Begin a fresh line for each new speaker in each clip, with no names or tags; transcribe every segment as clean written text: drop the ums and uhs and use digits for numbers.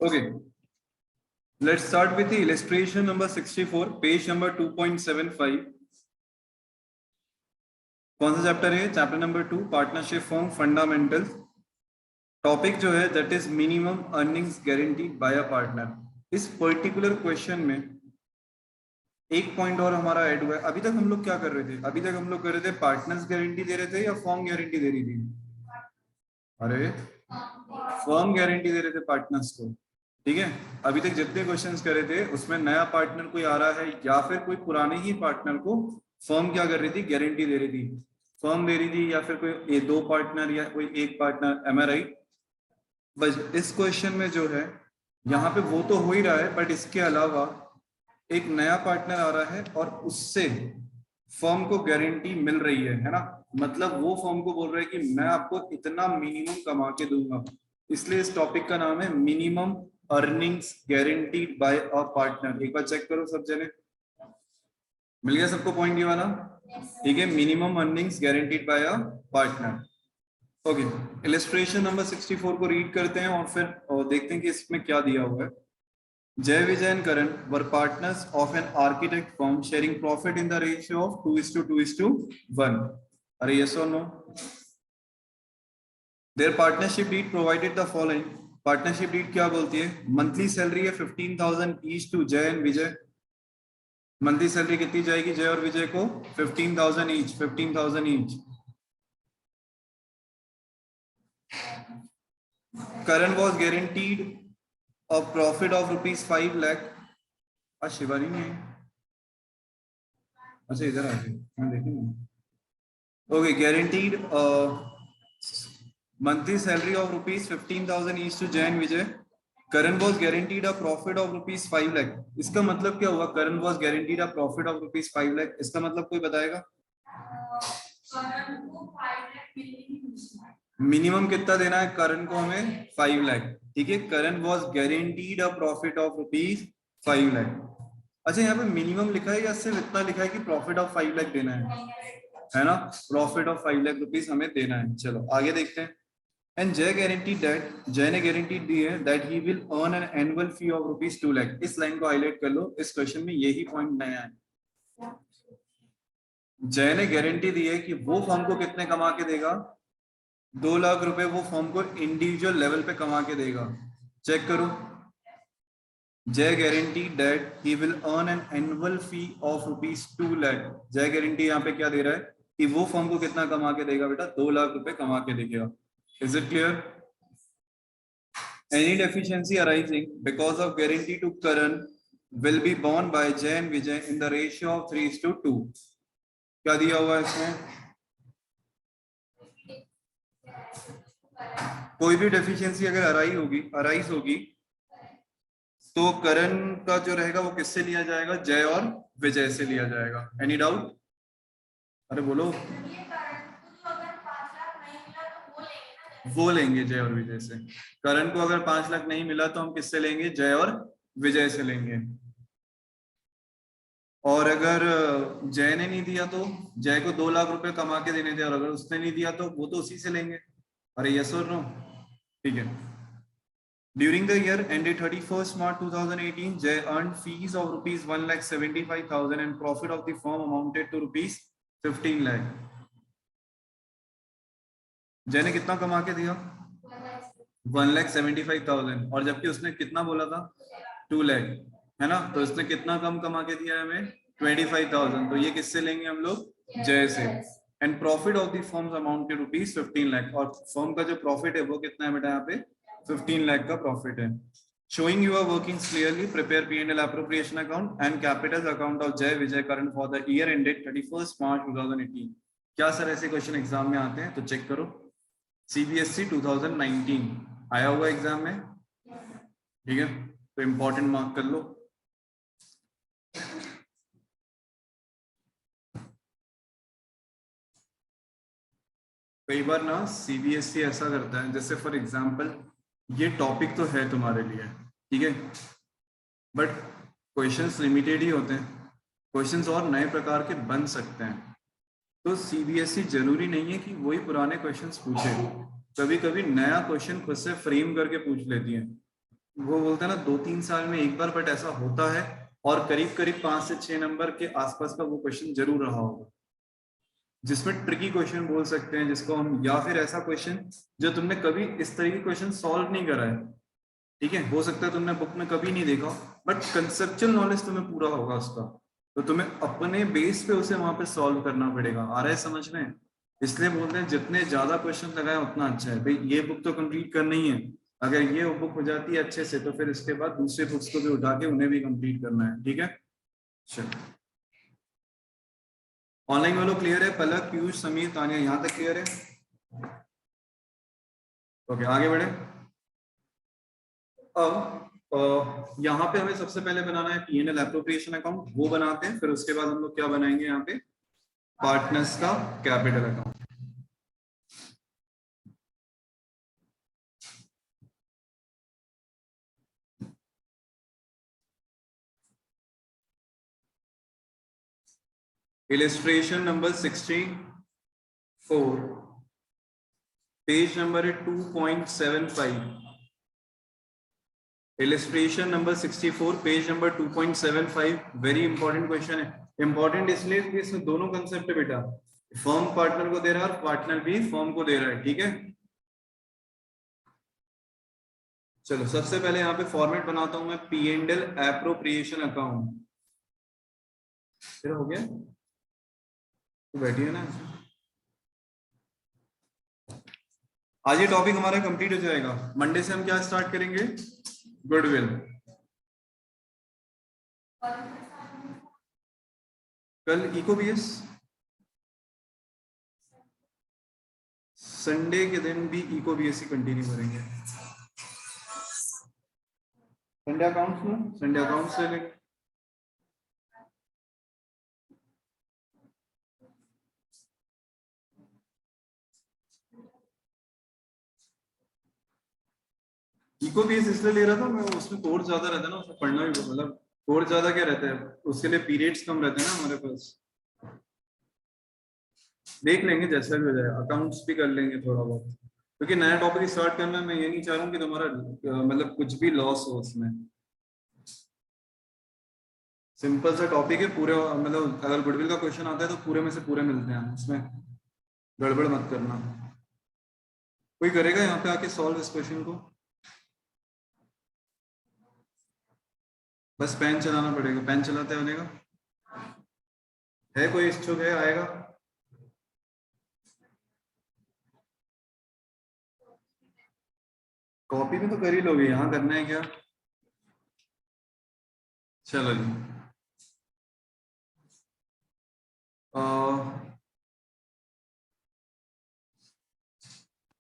Okay, let's start with the illustration number 64, page number 2.75. कौन सा chapter है? Chapter number 2, partnership form fundamentals. Topic जो है that is minimum earnings guaranteed bye a partner. इस particular question में एक point और हमारा ऐड हुआ है। अभी तक हम लोग क्या कर रहे थे? अभी तक हम लोग कर रहे थे पार्टनर्स गारंटी दे रहे थे या फॉर्म गारंटी दे रही थी? अरे फर्म गारंटी दे रहे थे पार्टनर्स को, ठीक है। अभी तक जितने क्वेश्चंस करे थे उसमें नया पार्टनर कोई आ रहा है या फिर कोई पुराने ही पार्टनर को फर्म क्या कर रही थी? गारंटी दे रही थी। फर्म दे रही थी या फिर कोई दो पार्टनर या कोई एक पार्टनर। एम आई राइट? बस इस क्वेश्चन में जो है यहाँ पे वो तो हो ही रहा है, बट इसके अलावा एक नया पार्टनर आ रहा है और उससे फर्म को गारंटी मिल रही है ना। मतलब वो फर्म को बोल रहा है कि मैं आपको इतना मिनिमम कमा के दूंगा। इसलिए इस टॉपिक का नाम है minimum earnings guaranteed bye a partner. एक बार चेक करो सब जने, मिल गया सबको पॉइंट ये वाला? ठीक है, minimum earnings guaranteed bye a partner. Okay, illustration number 64 को रीड करते हैं और फिर देखते हैं कि इसमें क्या दिया हुआ है। Jay, Vijay and Karan were partners of an architect firm sharing profit in the ratio of 2:2:1. Are yes or no? Their partnership deed provided the following. Partnership deed क्या बोलती है? Monthly salary है 15,000 each to Jay and Vijay. Monthly salary कितनी जाएगी जय और विजय को? 15,000 each. 15,000 each. Karan was guaranteed a profit of ₹5 lakh. Shivani नहीं, अच्छा इधर आ गए, मैं देखेंगे। Okay, guaranteed monthly salary of ₹15,000 each to Jay and Vijay. Karan was guaranteed a profit of ₹5 lakh. इसका मतलब क्या हुआ? Karan was guaranteed a profit of ₹5 lakh. इसका मतलब कोई बताएगा? मिनिमम कितना देना है करण को? हमें 5 लाख। ठीक है, Karan was guaranteed a profit of ₹5 lakh. अच्छा, यहाँ पे मिनिमम लिखा है या सिर्फ इतना लिखा है कि प्रॉफिट ऑफ 5 लाख देना है ना? प्रॉफिट ऑफ 5 लाख रुपीस हमें देना है। चलो आगे देखते हैं। एंड जय गारंटी दैट, जय ने गारंटी दी है that he will earn an annual fee of ₹2 lakh. इस लाइन को हाईलाइट कर लो, इस क्वेश्चन में यही पॉइंट नया है। जय ने गारंटी दी है कि वो फर्म को कितने कमा के देगा? 2 लाख रुपए वो फर्म को इंडिविजुअल लेवल पे कमा के देगा। चेक करो, जय guarantee that he will earn an annual fee of ₹2 lakh. जय गारंटी यहाँ पे क्या दे रहा है कि वो फर्म को कितना कमा के देगा बेटा? 2 लाख रुपए कमा के देगा। Is it clear? Any deficiency arising because of guarantee to Karan will be borne by Jay and Vijay in the ratio of 3:2। क्या दिया हुआ है इसमें? कोई भी डेफिशिएंसी अगर अराइज होगी तो करण का जो रहेगा वो किससे लिया जाएगा? जय और विजय से लिया जाएगा। Any doubt? अरे बोलो। वो लेंगे जय और विजय से। करण को अगर 5 लाख नहीं मिला तो हम किससे लेंगे? जय और विजय से लेंगे। और अगर जय ने नहीं दिया तो जय को 2 लाख रुपए कमा के देने थे, और अगर उसने नहीं दिया तो वो तो उसी से लेंगे। अरे यस और नो? ठीक है। During the year ended 31st March 2018, Jay earned fees of ₹1,75,000 and profit of the firm amounted to ₹15 lakh. जय ने कितना कमा के दिया? 1,75,000, और जबकि उसने कितना बोला था? 2 लाख, है ना? तो उसने कितना कम कमा के दिया है हमें? 25,000। तो ये किससे लेंगे हम लोग? जय से। And profit of the firm amounted ₹15 lakh, और फर्म का जो प्रॉफिट है वो कितना है बेटा? यहाँ पे 15 लाख का प्रॉफिट है। Showing your workings clearly, prepare P&L appropriation account and capital account of Jay Vijay Karan for the year ended 31st March 2018. क्या सर ऐसे क्वेश्चन एग्जाम में आते हैं? तो चेक करो, CBSE 2019 आया हुआ एग्जाम में, ठीक है, तो इंपॉर्टेंट मार्क कर लो। कई बार ना CBSE ऐसा करता है, जैसे फॉर एग्जाम्पल ये टॉपिक तो है तुम्हारे लिए, ठीक है, बट क्वेश्चंस लिमिटेड ही होते हैं, क्वेश्चंस और नए प्रकार के बन सकते हैं। तो CBSE जरूरी नहीं है कि वही पुराने क्वेश्चंस पूछे, कभी कभी नया क्वेश्चन खुद से फ्रेम करके पूछ लेती है। वो बोलते हैं ना 2-3 साल में एक बार, बट ऐसा होता है, और करीब करीब 5 से 6 नंबर के आसपास का वो क्वेश्चन जरूर रहा होगा, जिसमें ट्रिकी क्वेश्चन बोल सकते हैं जिसको हम, या फिर ऐसा क्वेश्चन जो तुमने कभी इस तरह की क्वेश्चन सॉल्व नहीं करा है। ठीक है, हो सकता है तुमने बुक में कभी नहीं देखा, बट कंसेप्चुअल नॉलेज तुम्हें पूरा होगा उसका, तो तुम्हें अपने बेस पे उसे वहां पे सॉल्व करना पड़ेगा। आ रहा है समझ में? इसलिए बोलते हैं जितने ज्यादा क्वेश्चन लगाए उतना अच्छा है भाई। ये बुक तो कंप्लीट करनी ही है, अगर ये बुक हो जाती है अच्छे से तो फिर इसके बाद दूसरे बुक्स को भी उठा के उन्हें भी कंप्लीट करना है। ठीक है, चलो। ऑनलाइन वालों क्लियर है? पलक, पीयूष, समीर, तानिया, यहाँ तक क्लियर है? ओके, आगे बढ़े। अब यहाँ पे हमें सबसे पहले बनाना है P&L एप्रोप्रिएशन अकाउंट, वो बनाते हैं, फिर उसके बाद हम लोग क्या बनाएंगे यहाँ पे, पार्टनर्स का capital account. Illustration number 64, page number है 2.75। Illustration number 64, page number 2.75। Very important question है। इंपॉर्टेंट इसलिए कि इसमें दोनों कंसेप्ट है बेटा, फर्म पार्टनर को दे रहा है और पार्टनर भी फर्म को दे रहा है। ठीक है, चलो सबसे पहले यहाँ पे फॉर्मेट बनाता हूं मैं, P&L एप्रोप्रिएशन अकाउंट। फिर हो गया, तो बैठिए ना। आज ये टॉपिक हमारा कंप्लीट हो जाएगा। मंडे से हम क्या स्टार्ट करेंगे, गुडविल। कल इको बीएस, संडे के दिन भी इको बीएस ही कंटिन्यू करेंगे। संडे अकाउंट्स में, संडे अकाउंट्स से लेंगे। इको बीएस इसलिए ले रहा था मैं, उसमें कोर्स ज्यादा रहता है ना, उसमें पढ़ना भी, मतलब कोर्स ज्यादा क्या रहता है, उसके लिए पीरियड्स कम रहते हैं ना हमारे पास। देख लेंगे जैसा भी हो जाए, अकाउंट्स भी कर लेंगे थोड़ा बहुत, क्योंकि नया टॉपिक स्टार्ट करना है, मैं ये नहीं चाह रहा हूँ कि तुम्हारा मतलब कुछ भी लॉस हो उसमें। सिंपल सा टॉपिक है पूरे, मतलब अगर गुडविल का क्वेश्चन आता है तो पूरे में से पूरे मिलते हैं उसमें, गड़बड़ मत करना। कोई करेगा यहाँ पे आके सॉल्व इस क्वेश्चन को? बस पेन चलाना पड़ेगा, पेन चलाते बनेगा। है कोई इच्छुक है, आएगा? कॉपी में तो कर ही लोगे, यहाँ करना है क्या? चलो जी।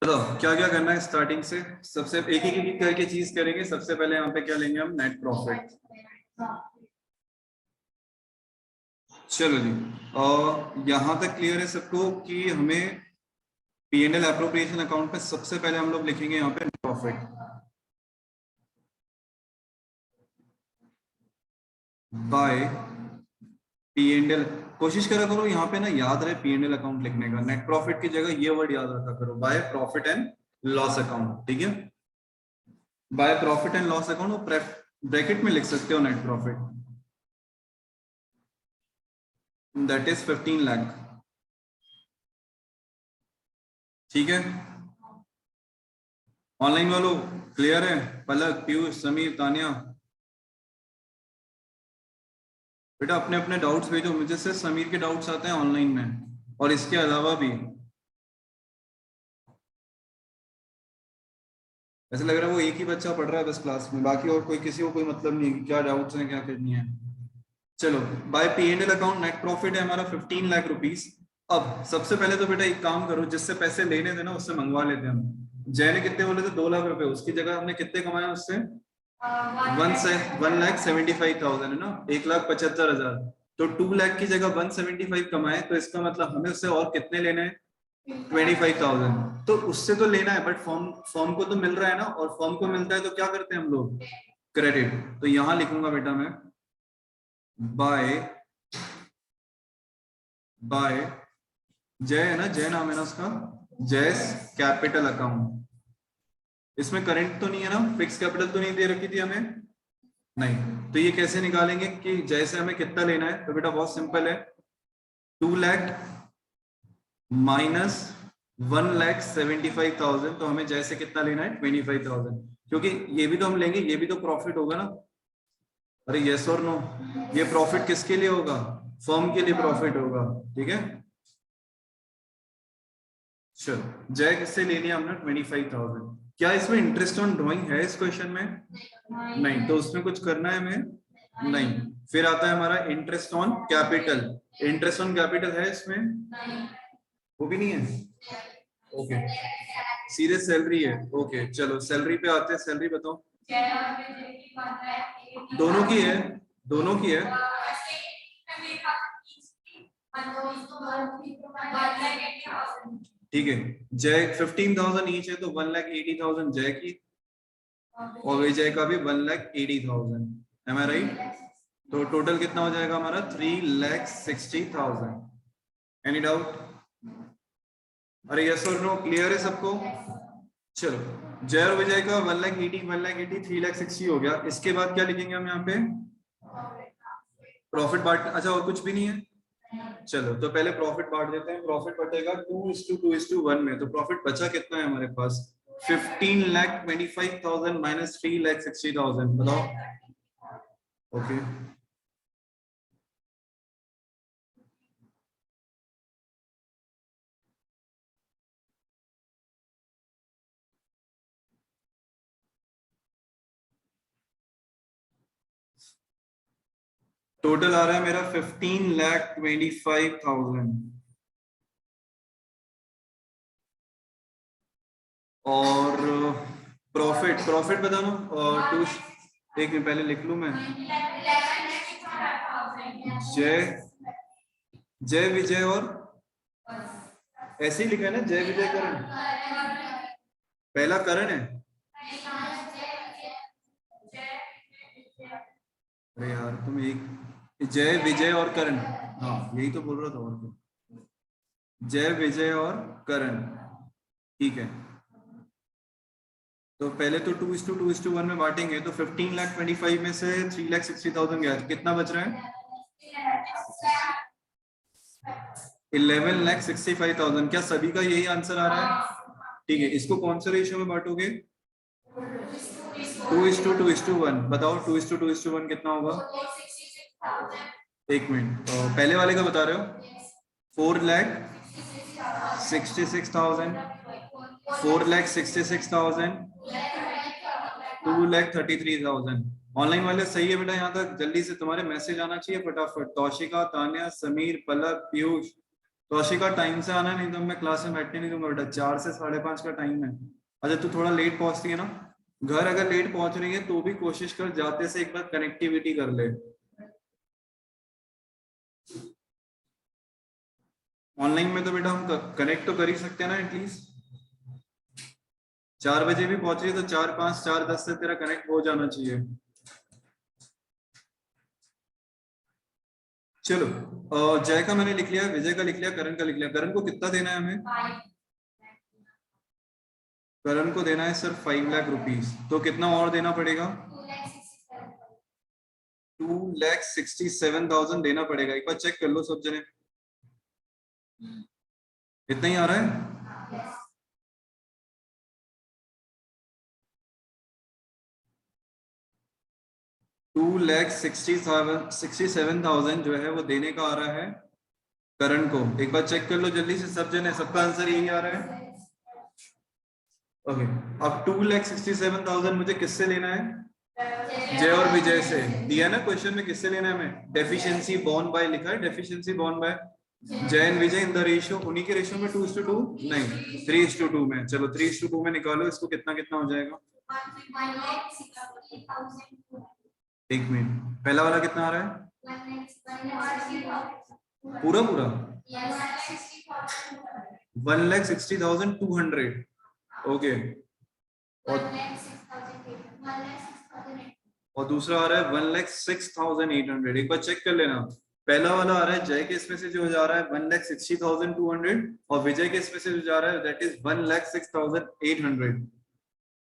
बताओ क्या क्या करना है स्टार्टिंग से, सबसे एक एक करके चीज करेंगे। सबसे पहले यहाँ पे क्या लेंगे हम, नेट प्रॉफिट। चलो जी, और यहाँ तक क्लियर है सबको कि हमें P&L एप्रोप्रिएशन अकाउंट पे सबसे पहले हम लोग लिखेंगे यहाँ पे प्रॉफिट बाय P&L। कोशिश करा करो यहाँ पे ना याद रहे P&L अकाउंट लिखने का, नेट प्रॉफिट की जगह ये वर्ड याद रखा करो, by profit and loss account. ठीक है, by profit and loss account, bracket में लिख सकते हो net profit, that is 15 lakh. ठीक है, ऑनलाइन वालों क्लियर है? पलक, पीयूष, समीर, तानिया, बेटा अपने अपने डाउट्स भेजो, मुझे से समीर के डाउट्स आते हैं ऑनलाइन में, और इसके अलावा भी ऐसा लग रहा है वो एक ही बच्चा पढ़ रहा है बस क्लास में, बाकी और कोई, किसी को कोई मतलब नहीं है क्या डाउट्स हैं क्या करनी है। चलो, bye P&L account net profit है हमारा 15 लाख रुपीस। अब सबसे पहले तो बेटा एक काम करो, जिससे पैसे लेने थे ना उससे मंगवा लेते हैं हम। जय ने कितने बोले थे, 2 लाख रुपए, उसकी जगह हमने कितने कमाए उससे, 1,75,000 है ना, 1,75,000। तो 2 लाख की जगह 175 कमाए, तो इसका मतलब हमें उससे और कितने लेने हैं, 25,000। तो उससे तो लेना है, बट फॉर्म फॉर्म को तो मिल रहा है ना, और फॉर्म को मिलता है तो क्या करते हैं हम लोग, क्रेडिट। तो यहां लिखूंगा बेटा मैं, बाय बाय जय है ना, जय नाम है ना उसका, जयस कैपिटल अकाउंट। इसमें करंट तो नहीं है ना, फिक्स कैपिटल तो नहीं दे रखी थी हमें, नहीं। तो ये कैसे निकालेंगे कि जैसे हमें कितना लेना है, तो बेटा बहुत सिंपल है, 2 लाख माइनस 1,75,000, तो हमें जैसे कितना लेना है 25,000, क्योंकि ये भी तो हम लेंगे, ये भी तो प्रॉफिट होगा ना। अरे यस और नो, ये प्रॉफिट किसके लिए होगा, फर्म के लिए प्रॉफिट होगा, ठीक है। चलो जय किससे ले लिया हमने 25,000। क्या इसमें इंटरेस्ट ऑन ड्रॉइंग है इस क्वेश्चन में, नहीं, तो उसमें कुछ करना है हमें नहीं। फिर आता है हमारा interest on capital, interest on capital है इसमें, वो भी नहीं है, ओके। सीधे सैलरी है, ओके। चलो सैलरी पे आते हैं, सैलरी बताओ। दोनों की है, दोनों की है, ठीक है। जय 15,000 ईच है, तो 1,80,000 जय की, और विजय का भी 1,80,000, एम आई राइट। तो टोटल कितना हो जाएगा हमारा 3,60,000। Any doubt? अरे यस और नो, क्लियर है सबको? चलो जय और विजय का 1,80,000 1,80,000 3,60,000 हो गया। इसके बाद क्या लिखेंगे हम यहाँ पे, प्रॉफिट बांट, अच्छा और कुछ भी नहीं है। चलो तो पहले प्रॉफिट बांट देते हैं, प्रॉफिट बटेगा 2:2:1 में, तो प्रॉफिट बचा कितना है हमारे पास, 15,25,000 माइनस 3,60,000, बताओ। ओके टोटल आ रहा है मेरा 15,25,000, और प्रॉफिट, प्रॉफिट बताना, और टू, एक मिनट पहले लिख लूं मैं, जय, जय विजय और, ऐसे ही लिखा है ना, जय विजय करण, पहला करण है। अरे यार तुम एक, जय विजय और करण, हाँ यही तो बोल रहा था, और क्या? जय विजय और करण, ठीक है। तो पहले तो 2:2:1 में बांटेंगे, तो 15,25,000 में से 3,60,000 गया, तो कितना बच रहा है 11,65,000। क्या सभी का यही आंसर आ रहा है? ठीक है, इसको कौन से रेशियो में बांटोगे, 2:2:1, बताओ 2:2:1 कितना होगा, एक मिनट, तो पहले वाले का बता रहे हो, 4,66,000, 4,66,000, 2,33,000। ऑनलाइन वाले सही है बेटा, यहाँ तक जल्दी से तुम्हारे मैसेज आना चाहिए फटाफट। तौशिका, तान्या, समीर, पलक, पीयूष। तौशिका टाइम से आना, नहीं तो मैं क्लास में बैठने नहीं दूंगा बेटा, 4 से 5:30 का टाइम है। अच्छा तू थोड़ा लेट पहुंचती है ना, घर अगर लेट पहुंच रही है तो भी कोशिश कर जाते से एक बार कनेक्टिविटी कर ले। ऑनलाइन में तो बेटा हम कनेक्ट तो कर ही सकते हैं ना एटलीस्ट, 4 बजे भी पहुंच रही है तो 4:05 4:10 से तेरा कनेक्ट हो जाना चाहिए। चलो जय का मैंने लिख लिया, विजय का लिख लिया, करण का लिख लिया। करण को कितना देना है हमें, करण को देना है सर 5 लाख रुपीस, तो कितना और देना पड़ेगा, 2,67,000 देना पड़ेगा। एक बार चेक कर लो सब जने, इतना ही आ रहा है। 2,67,000 जो है वो देने का आ रहा है करण को। एक बार चेक कर लो जल्दी से सब जने, सबका आंसर यही आ रहा है। ओके, अब 2,67,000 मुझे किससे लेना है, जय और विजय से। दिया ना क्वेश्चन में, किससे लेना है हमें, डेफिशिएंसी बॉर्न बाय लिखा है, deficiency born bye Jay and Vijay in the ratio, उन्हीं के रेशियो में 2:2 नहीं 3:2 में। चलो 3:2 में निकालो इसको, कितना कितना हो जाएगा, एक मिनट, पहला वाला कितना आ रहा है, पूरा पूरा 1,60,200, ओके। और दूसरा आ रहा है 1,06,800। एक बार चेक कर लेना, पहला वाला आ रहा है जय के इसमें से जो जा रहा है 1,60,200, और विजय के इसमें से जो जा रहा है दैट इज 1,06,800।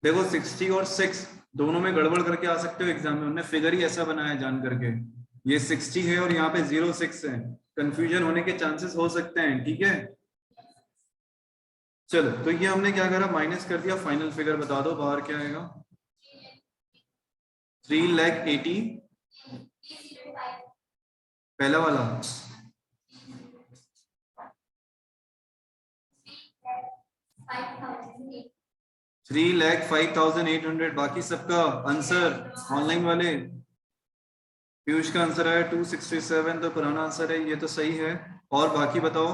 देखो 60 और 6 दोनों में गड़बड़ करके आ सकते हो एग्जाम में, उन्होंने फिगर ही ऐसा बनाया है जान करके। ये 60 है और यहाँ पे 06 है, कंफ्यूजन होने के चांसेस हो सकते हैं, ठीक है। चलो तो ये हमने क्या करा, माइनस कर दिया, फाइनल फिगर बता दो बाहर क्या आएगा। 3,80,000 पहला वाला, 3,05,800 बाकी सबका आंसर ऑनलाइन वाले। पीयूष का आंसर है 267, तो पुराना आंसर है ये, तो सही है। और बाकी बताओ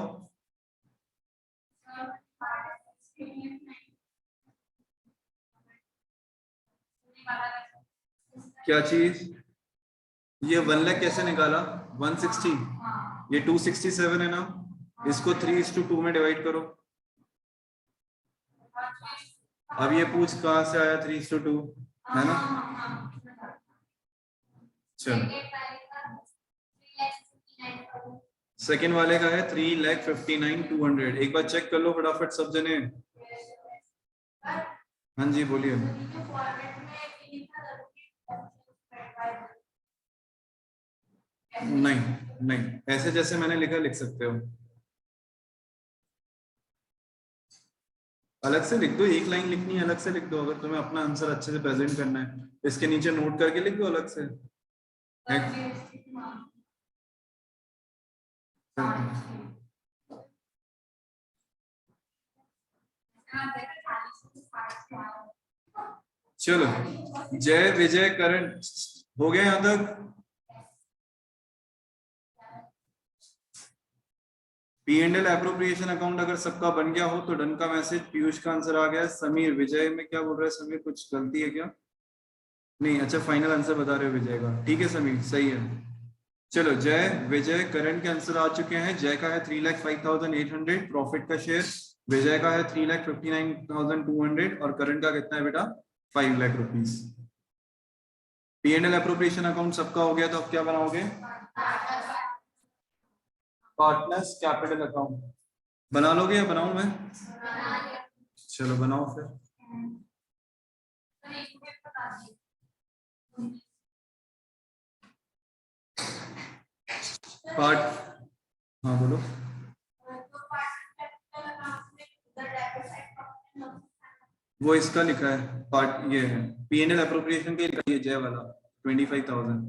क्या चीज, ये 1 लाख कैसे निकाला, 160, ये 267 है ना, इसको 3:2 में डिवाइड करो। अब ये पूछ कहां से आया 3:2, है ना। चलो सेकेंड वाले का है 3,59,200, एक बार चेक कर लो फटाफट सब जने। हाँ जी बोलिए। नहीं नहीं, ऐसे जैसे मैंने लिखा लिख सकते हो, अलग से लिख दो, एक लाइन लिखनी है अलग से लिख दो, अगर तुम्हें अपना आंसर अच्छे से प्रेजेंट करना है, इसके नीचे नोट करके लिख दो अलग से। चलो जय विजय करण हो गए यहां तक। P&L एप्रोप्रिएशन अकाउंट अगर सबका बन गया हो तो डन का मैसेज, पीयूष का आंसर आ गया। समीर विजय में क्या बोल रहा है, समीर कुछ गलती है क्या, नहीं अच्छा फाइनल आंसर बता रहे हो विजय का, ठीक है समीर सही है। चलो जय विजय करण के आंसर आ चुके हैं। जय का है 3,05,800 प्रॉफिट का शेयर, विजय का है 3,59,200 और करण का कितना है बेटा 5 lakh rupees. P&L appropriation account सबका हो गया, तो अब क्या बनाओगे, पार्टनर्स कैपिटल अकाउंट बना लोगे या बनाऊं मैं, चलो बनाओ फिर। पार्ट, हाँ बोलो। वो इसका लिखा है पार्ट, ये है P&L एप्रोप्रिएशन के लिखा है जय वाला 25,000,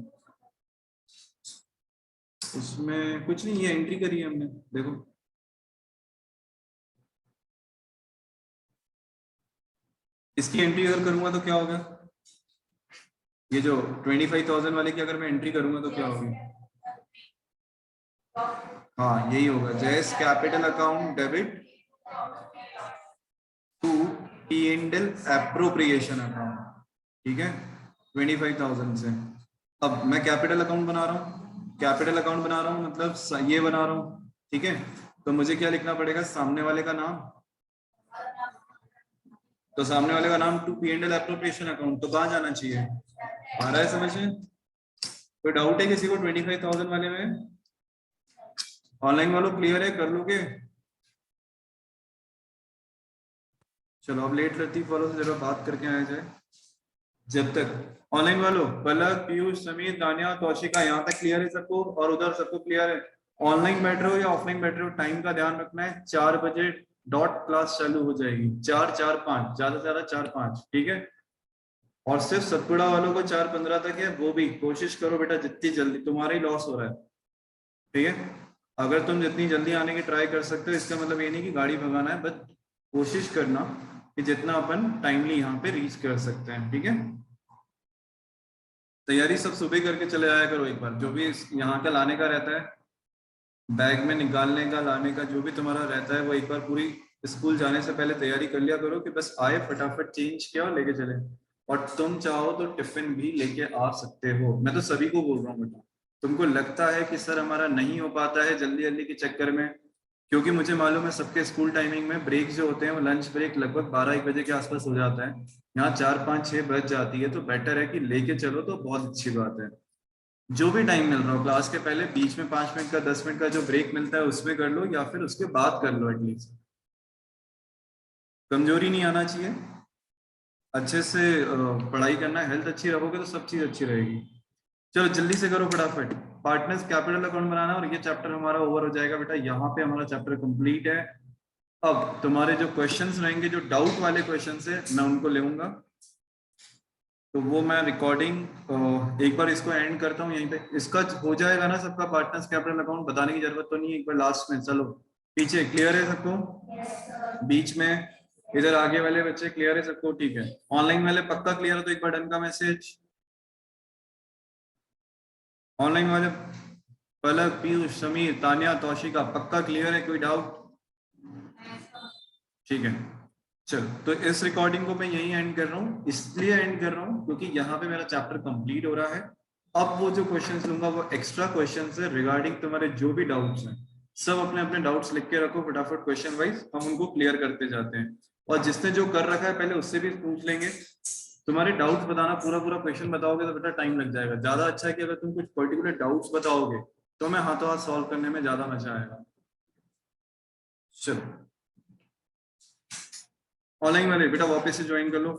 उसमें कुछ नहीं, ये एंट्री करी है हमने, देखो इसकी एंट्री अगर करूंगा तो क्या होगा, ये जो 25,000 वाले की अगर मैं एंट्री करूंगा तो क्या होगी, हाँ यही होगा, Jay's capital account debit to P&L appropriation account, ठीक है 25,000 से। अब मैं कैपिटल अकाउंट बना रहा हूँ, कैपिटल अकाउंट बना रहा हूँ मतलब ये बना रहा हूँ, ठीक है। तो मुझे क्या लिखना पड़ेगा, सामने वाले का नाम, तो सामने वाले का नाम टू P&L एप्रोप्रिएशन अकाउंट, तो कहाँ जाना चाहिए, आ रहा है समझ में। कोई डाउट है किसी को 25,000 वाले में, ऑनलाइन वालों क्लियर है, कर लोगे। चलो अब लेट लतीफ वालों से जरा बात करके आया जाए, जब तक ऑनलाइन वालों पलक पीयूष समीर तानिया कौशिका यहाँ तक क्लियर है सबको, और उधर सबको क्लियर है। ऑनलाइन बैठ रहे हो या ऑफलाइन बैठ रहे हो, टाइम का ध्यान रखना है, 4 बजे डॉट क्लास चालू हो जाएगी, 4:45 ज्यादा से ज्यादा 4:05, ठीक है। और सिर्फ सतपुड़ा वालों को 4:15 तक है, वो भी कोशिश करो बेटा जितनी जल्दी, तुम्हारा ही लॉस हो रहा है, ठीक है। अगर तुम जितनी जल्दी आने की ट्राई कर सकते हो, इसका मतलब ये नहीं कि गाड़ी भगाना है, बस कोशिश करना कि जितना अपन टाइमली यहाँ पे रीच कर सकते हैं, ठीक है। तैयारी सब सुबह करके चले आया करो, एक बार जो भी यहाँ का लाने का रहता है, बैग में निकालने का लाने का जो भी तुम्हारा रहता है, वो एक बार पूरी स्कूल जाने से पहले तैयारी कर लिया करो कि बस आए फटाफट चेंज किया और लेके चले। और तुम चाहो तो टिफिन भी लेके आ सकते हो, मैं तो सभी को बोल रहा हूँ बेटा। तुमको लगता है कि सर हमारा नहीं हो पाता है जल्दी जल्दी के चक्कर में, क्योंकि मुझे मालूम है सबके स्कूल टाइमिंग में ब्रेक जो होते हैं वो लंच ब्रेक लगभग 12-1 बजे के आसपास हो जाता है, यहाँ 4-5-6 बज जाती है, तो बेटर है कि लेके चलो तो बहुत अच्छी बात है। जो भी टाइम मिल रहा हो क्लास के पहले, बीच में 5 मिनट का 10 मिनट का जो ब्रेक मिलता है उसमें कर लो, या फिर उसके बाद कर लो, एटलीस्ट कमजोरी नहीं आना चाहिए। अच्छे से पढ़ाई करना है, हेल्थ अच्छी रखोगे तो सब चीज अच्छी रहेगी। चलो जल्दी से करो फटाफट। पार्टनर्स कैपिटल अकाउंट बनाना, और ये चैप्टर हमारा ओवर हो जाएगा बेटा, यहाँ पे हमारा चैप्टर कंप्लीट है। अब तुम्हारे जो क्वेश्चंस रहेंगे, जो डाउट वाले क्वेश्चंस है, मैं उनको लेऊंगा। तो वो मैं रिकॉर्डिंग एक बार इसको एंड करता हूँ यहीं पे, इसका हो जाएगा ना सबका पार्टनर्स कैपिटल अकाउंट, बताने की जरूरत तो नहीं है, एक बार लास्ट में। चलो पीछे क्लियर है सबको? बीच में इधर आगे वाले बच्चे क्लियर है सबको? ठीक है, ऑनलाइन वाले पक्का क्लियर है तो एक बार डन का मैसेज। ऑनलाइन वाले पलक, पीयूष, समीर, तान्या, तौशिका पक्का क्लियर है? कोई डाउट? ठीक है, चलो तो इस रिकॉर्डिंग को मैं यही एंड कर रहा हूँ, इसलिए एंड कर रहा हूँ क्योंकि यहाँ पे मेरा चैप्टर कंप्लीट हो रहा है। अब वो जो क्वेश्चंस लूंगा वो एक्स्ट्रा क्वेश्चंस है रिगार्डिंग तुम्हारे जो भी डाउट्स हैं, सब अपने अपने डाउट्स लिख के रखो फटाफट, क्वेश्चन वाइज हम उनको क्लियर करते जाते हैं। और जिसने जो कर रखा है पहले उससे भी पूछ लेंगे। तुम्हारे डाउट्स बताना, पूरा पूरा क्वेश्चन बताओगे तो बेटा टाइम लग जाएगा। ज्यादा अच्छा है कि अगर तुम कुछ पर्टिकुलर डाउट्स बताओगे तो मैं हाथों हाथ सॉल्व करने में ज्यादा मजा आएगा। चलो ऑनलाइन वाले बेटा वापस से ज्वाइन कर लो।